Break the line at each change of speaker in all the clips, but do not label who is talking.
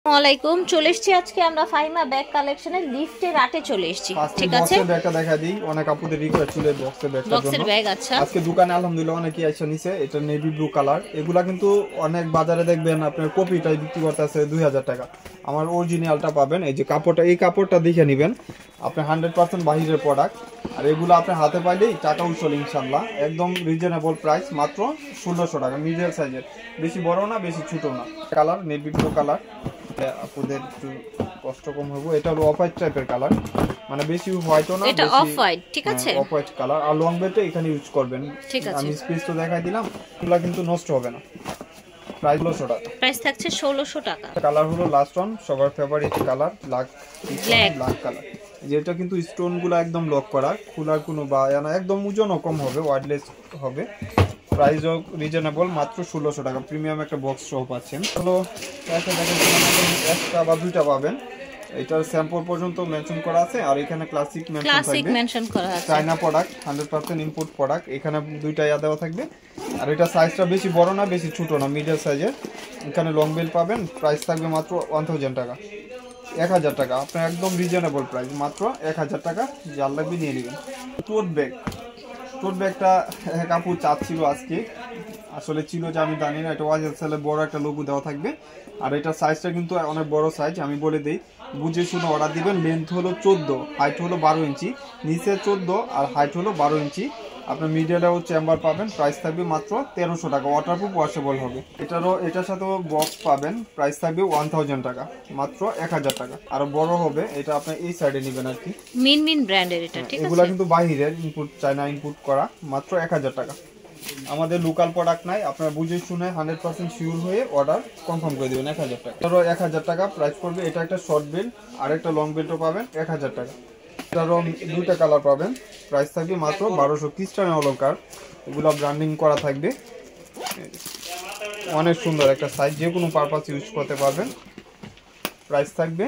ওয়ালাইকুম চলে এসেছি আজকে আমরা ফাইমা ব্যাগ কালেকশনের লিফটের আটে চলে এসেছি। ঠিক আছে,
বক্সের ব্যাগটা দেখা দিই। অনেক আপুদের রিকোয়েস্ট ছিল বক্সের ব্যাগটার জন্য।
বক্সের ব্যাগ আচ্ছা,
আজকে দোকানে আলহামদুলিল্লাহ অনেকেই আইসা নিছে। এটা নেভি ব্লু কালার। এগুলা কিন্তু অনেক বাজারে দেখবেন আপনার কপিটাই বিক্রি করতেছে 2000 টাকা। আমার অরিজিনালটা পাবেন। এই যে কাপড়টা, এই কাপড়টা দেখে নেবেন। আপনার 100% বাহিরের প্রোডাক্ট। আর এগুলো আপনার হাতে পাইলেই টাকা উঠল ইনশাল্লাহ। একদম রিজনেবল প্রাইস, মাত্র 1600 টাকা। মিডিয়াম সাইজের, বেশি বড় না বেশি ছোট না। কালার নেভি ব্লু কালার, আপনাদের একটু কষ্ট কম হবে। এটা হলো অফ হোয়াইট টাইপের কালার, মানে বেশি হোয়াইটও না,
এটা অফ হোয়াইট। ঠিক আছে,
অফ হোয়াইট কালার। আর লং বেলটা এখানে ইউজ করবেন।
ঠিক আছে,
আমি স্পেস তো দেখাই দিলাম, এগুলো কিন্তু নষ্ট হবে না। প্রাইস 1600 টাকা,
প্রাইস থাকছে 1600 টাকা।
কালার হলো লাস্ট অন সবার ফেভারিট কালার, ব্ল্যাক কালার। যেটা কিন্তু স্টোন গুলো একদম লক করা, খোলার কোনো বা একদম ওজনও কম হবে, ওয়ার্ডলেস হবে। প্রাইসও রিজনেবল, মাত্র 1600 টাকা। প্রিমিয়াম একটা বক্স সহ পাচ্ছেন। হলো একটা বা দুইটা পাবেন। এটার স্যাম্পল পর্যন্ত মেনশন করা আছে। আর এখানে ক্লাসিক
মেনশন করা আছে।
China product, 100% import product. এখানে দুইটা দেওয়া থাকবে। আর এটা সাইজটা বেশি বড় না বেশি ছোট না, মিডিয়াম সাইজের। এখানে লং বেল পাবেন। প্রাইস থাকবে মাত্র 1000 টাকা, 1000 টাকা। আপনার একদম রিজনেবল প্রাইস, মাত্র 1000 টাকা। যার লাগবে নিয়ে নেবেন। টোট ব্যাগটা কাপড় চাচ্ছিল আজকে, আসলে ছিল যে আমি জানি না। এটা ওয়াজেল সেলে বড় একটা লোগো দেওয়া থাকবে। আর এটা সাইজটা কিন্তু অনেক বড় সাইজ, আমি বলে দিই, বুঝে শুনে অর্ডার দিবেন। লেন্থ হলো 14, হাইট হলো 12 ইঞ্চি, নিচে 14 আর হাইট হলো 12 ইঞ্চি। আপনার মিডিয়ালেও চেম্বার পাবেন। প্রাইস থাকবে মাত্র 1300 টাকা। ওয়াটারপ্রুফ, ওয়াশেবল হবে। এটার সাথেও বক্স পাবেন। প্রাইস থাকবে 1000 টাকা, মাত্র 1000 টাকা। আরো বড় হবে। এটা আপনি এই সাইডে নেবেন আর কি,
মিন ব্র্যান্ডের এটা। ঠিক আছে,
এগুলা কিন্তু বাইরের ইনপুট, চায়না ইনপুট করা। মাত্র 1000 টাকা। আমাদের লোকাল প্রোডাক্ট নাই, আপনারা বুঝে শুনে 100% শিওর হয়ে অর্ডার কনফার্ম করে দেবেন। 1000 টাকা, 1000 টাকা প্রাইস পড়বে। এটা একটা শর্ট বেল্ট আর একটা লং বেল্টও পাবেন 1000 টাকা। এটারও দুইটা কালার পাবেন। প্রাইস থাকবে মাত্র 1200। ক্রিস্টান অলঙ্কার, এগুলো ব্র্যান্ডিং করা থাকবে। অনেক সুন্দর একটা সাইজ, যে কোনো পারপাস ইউজ করতে পারবেন। প্রাইস থাকবে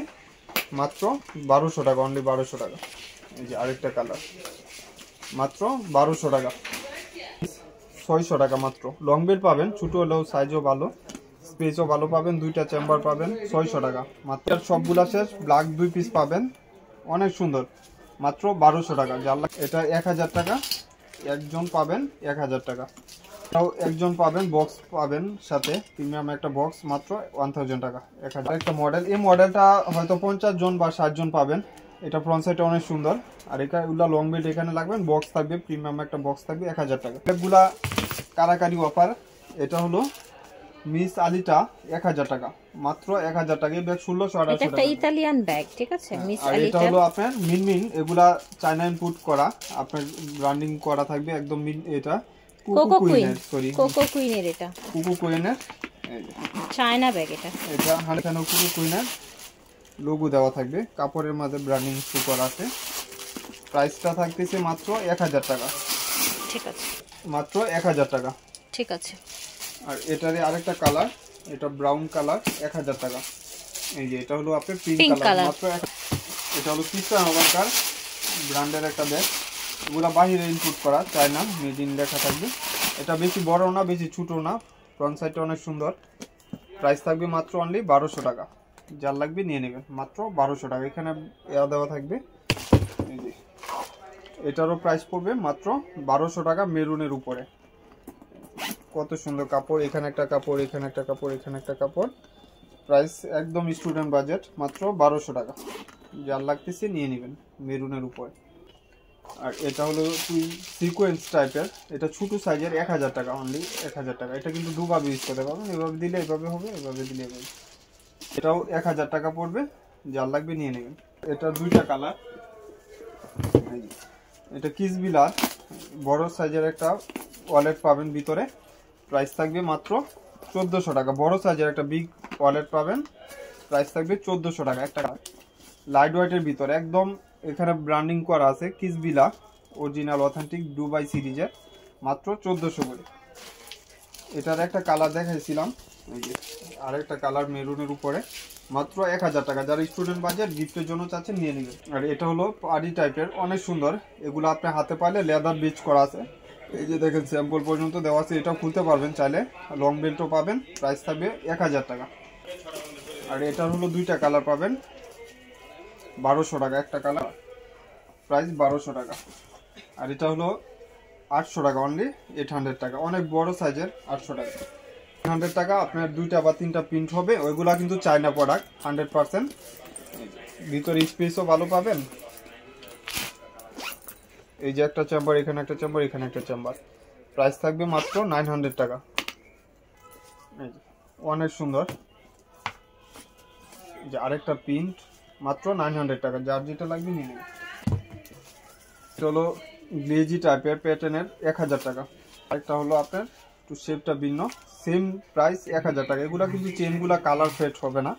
মাত্র 1200 টাকা, অনলি 1200 টাকা। এই যে আরেকটা কালার, মাত্র 1200 টাকা। 600 টাকা মাত্র। লং বেল্ট পাবেন, ছোট হলেও সাইজও ভালো, স্পেসও ভালো পাবেন। দুইটা চেম্বার পাবেন, 600 টাকা মাত্র। সবগুলা শেষ, ব্ল্যাক 2 পিস পাবেন, অনেক সুন্দর, মাত্র 1200 টাকা। এটা 1000 টাকা, একজন পাবেন 1000 টাকা। এটাও একজন পাবেন, বক্স পাবেন সাথে, প্রিমিয়াম একটা বক্স, মাত্র 1000 টাকা। 1000 একটা মডেল, এই মডেলটা হয়তো 50 জন বা 60 জন পাবেন। এটা ফ্রন্ট সাইডটা অনেক সুন্দর। আর এগুলা লং বেল্ট এখানে লাগবেন, বক্স থাকবে, প্রিমিয়াম একটা বক্স থাকবে, 1000 টাকা। এগুলা কারাকারি অফার। এটা হলো মিস আলিটা, 1000 টাকা, মাত্র 1000 টাকা। এই ব্যাগ 1600
এটা একটা ইতালিয়ান ব্যাগ। ঠিক আছে, মিস
আলিটা। আর এটা হলো আপনার মিন, এগুলা চায়না ইনপুট করা, আপনার ব্র্যান্ডিং করা থাকবে একদম। এটা কোকো কুইনের, এটা কোকো কুইনের
চায়না ব্যাগ। এটা
হান্ডানো কোকো কুইনের লোগো দেওয়া থাকবে, কাপড়ের মাঝে ব্র্যান্ডিং করা আছে। প্রাইসটা থাকতেছে মাত্র 1000 টাকা।
ঠিক আছে,
মাত্র 1000 টাকা।
ঠিক আছে।
আর এটারে আরেকটা কালার, এটা ব্রাউন কালার, 1000 টাকা। এই যে এটা হলো আপনার পিঙ্ক কালার, মাত্র। এটা হলো ক্রিস্টান অলঙ্কার ব্র্যান্ডের একটা ব্যাগ। এগুলো বাহিরে ইনপুট করা, চায়না, মেড ইন লেখা থাকবে। এটা বেশি বড় না বেশি ছোট না, ফ্রন্ট সাইডটা অনেক সুন্দর। প্রাইস থাকবে মাত্র অনলি 1200 টাকা। যার লাগবে নিয়ে নেবেন, মাত্র 1200 টাকা। এখানে দেওয়া থাকবে। এই যে এটারও প্রাইস পড়বে মাত্র 1200 টাকা, মেরুনের উপরে। কত সুন্দর কাপড়, এখানে একটা কাপড়, এখানে একটা কাপড়, এখানে একটা কাপড়। প্রাইস একদম স্টুডেন্ট বাজেট, মাত্র 1200 টাকা। যার লাগতেছে নিয়ে নেবেন, মেরুনের উপরে। আর এটা হলো সিকোয়েন্স টাইপের, এটা ছোট সাইজের, 1000 টাকা, অনলি 1000 টাকা। এটা কিন্তু দুভাবে ইউজ করতে পারবেন, এভাবে দিলে এভাবে হবে, এভাবে দিলে এভাবে। এটাও 1000 টাকা পড়বে, যার লাগবে নিয়ে নেবেন। এটা দুইটা কালার। এটা কিসবিলার, বড় সাইজের একটা ওয়ালেট পাবেন ভিতরে। প্রাইস থাকবে মাত্র 1400 টাকা। বড় সাইজের একটা বিগ ওয়ালেট পাবেন, প্রাইস থাকবে 1400 টাকা। একটা লাইট ওয়েটের ভিতরে একদম, এখানে ব্র্যান্ডিং করা আছে কিসবিলা, অরিজিনাল অথেন্টিক দুবাই সিরিজের, মাত্র 1400 করে। এটার একটা কালার দেখাইছিলাম, এই যে আরেকটা কালার মেরুনের উপরে, মাত্র 1000 টাকা। যারা স্টুডেন্ট বাজেট গিফটের জন্য চাচ্ছেন নিয়ে নেবেন। আর এটা হলো পাড়ি টাইপের, অনেক সুন্দর। এগুলো আপনি হাতে পাইলে লেদার বিচ করা আছে। এই যে দেখেন স্যাম্পল পর্যন্ত দেওয়া আছে, এটাও খুলতে পারবেন চাইলে। লং বেল্টও পাবেন, প্রাইস থাকবে 1000 টাকা। আর এটার হলো দুইটা কালার পাবেন, 1200 টাকা একটা কালার, প্রাইস 1200 টাকা। আর এটা হলো 800 টাকা, অনলি 800 টাকা, অনেক বড় সাইজের, 800 টাকা। 100 টাকা আপনার দুইটা বা তিনটা প্রিন্ট হবে, ওইগুলা কিন্তু চায়না প্রোডাক্ট 100%। ভিতরে স্পেসও ভালো পাবেন। এই যে একটা চেম্বার, এখানে একটা চেম্বার, এখানে একটা চেম্বার, প্রাইস থাকবে মাত্র 900 টাকা। অনেক সুন্দর। যে আরেকটা প্রিন্ট, মাত্র 900 টাকা, যার যেটা লাগবে নিয়ে নেবেন। চলো গ্লেজি টাইপের প্যাটার্নের 1000 টাকা। আরেকটা হলো আপনার একটু শেপটা ভিন্ন, সেম প্রাইস 1000 টাকা। এগুলা কিন্তু চেনগুলা কালার ফেড হবে না,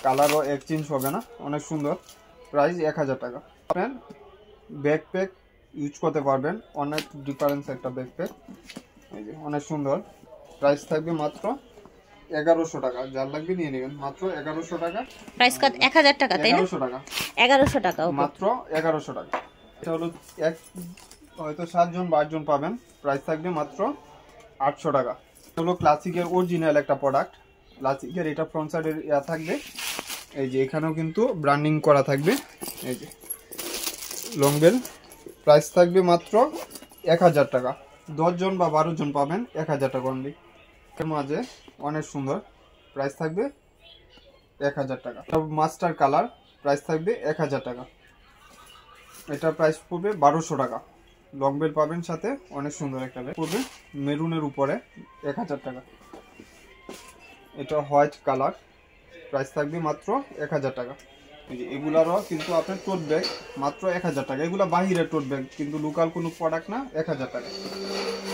কালারও এক্সচেঞ্জ হবে না, অনেক সুন্দর, প্রাইস 1000 টাকা। আপনার ব্যাকপ্যাক ইউজ করতে পারবেন, অনেক ডিফারেন্স একটা ব্যাকপ্যাক, এই যে অনেক সুন্দর, প্রাইস থাকবে মাত্র 1100 টাকা, যার লাগবে নিয়ে নেবেন, মাত্র 1100 টাকা।
প্রাইস কত? 1000 টাকা, তাই না?
1100 টাকা,
1100 টাকা,
মাত্র 1100 টাকা। এটা হলো হয়তো 7 জন 12 জন পাবেন, প্রাইস থাকবে মাত্র 800 টাকা। এটা হলো ক্লাসিকের অরিজিনাল একটা প্রোডাক্ট, ক্লাসিকের এটা ফ্রন্ট সাইডের ইয়া থাকবে, এই যে এখানেও কিন্তু ব্র্যান্ডিং করা থাকবে, এই যে লং বেল, প্রাইস থাকবে মাত্র 1000 টাকা। 10 জন বা 12 জন পাবেন 1000 টাকা অনলি। এর মাঝে অনেক সুন্দর, প্রাইস থাকবে 1000 টাকা। মাস্টার কালার, প্রাইস থাকবে 1000 টাকা। এটা প্রাইস পড়বে 1200 টাকা। লং বেল পাবেন সাথে, অনেক সুন্দর একটা বেল পড়বে মেরুনের উপরে, 1000 টাকা। এটা হোয়াইট কালার, প্রাইস থাকবে মাত্র 1000 টাকা। এগুলারও কিন্তু আপনার টোট ব্যাগ মাত্র 1000 টাকা। এগুলা বাহিরের টোট ব্যাগ, কিন্তু লোকাল কোনো প্রোডাক্ট না, 1000 টাকা।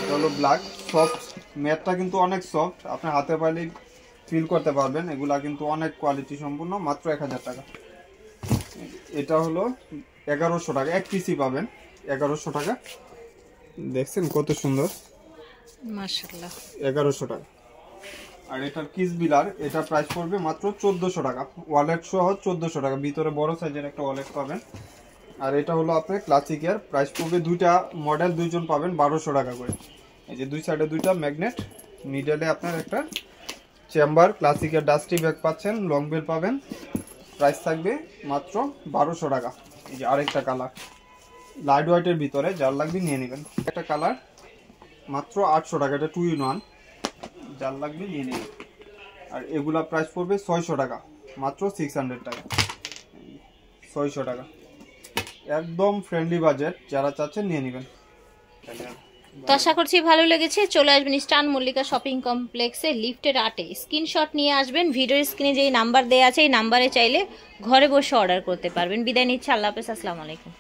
এটা হলো ব্ল্যাক, সফট, ম্যাটটা কিন্তু অনেক সফট, আপনার হাতে পাইলেই ফিল করতে পারবেন। এগুলা কিন্তু অনেক কোয়ালিটি সম্পূর্ণ, মাত্র 1000 টাকা। এটা হলো 1100 টাকা, এক পিসি পাবেন 1100 টাকা। দেখছেন কত সুন্দর,
মাশাআল্লাহ,
1100 টাকা। আর এটার কিস বিলার, এটা প্রাইস পড়বে মাত্র 1400 টাকা, ওয়ালেট সহ 1400 টাকা, ভিতরে বড় সাইজের একটা ওয়ালেট পাবেন। আর এটা হলো আপনার ক্লাসিকের, প্রাইস পড়বে, দুইটা মডেল দুইজন পাবেন 1200 টাকা করে। এই যে দুই সাইডে দুইটা ম্যাগনেট, মিডলে আপনার একটা চেম্বার, ক্লাসিকের ডাস্টি ব্যাগ পাচ্ছেন, লং বেল পাবেন, প্রাইস থাকবে মাত্র 1200 টাকা। এই যে আরেকটা কালার লাইট হোয়াইটের ভিতরে, যার লাগবে নিয়ে নেবেন। একটা কালার মাত্র 800 টাকা, এটা 2 in 1, যার লাগবে নিয়ে নেবেন। আর এগুলা প্রাইস পড়বে 600 টাকা, মাত্র 600 টাকা, 600 টাকা, একদম ফ্রেন্ডলি বাজেট, যারা চাচ্ছেন নিয়ে নেবেন।
তো আশা করছি ভালো লেগেছে। চলে আসবেন স্টান মল্লিকা শপিং কমপ্লেক্সে, লিফটের 8-এ। স্ক্রিনশট নিয়ে আসবেন, ভিডিওর স্ক্রিনে যেই নাম্বার দেওয়া আছে এই নাম্বারে চাইলে ঘরে বসে অর্ডার করতে পারবেন। বিদায় নিচ্ছে, আল্লাহ হাফেজ, আসসালামু আলাইকুম।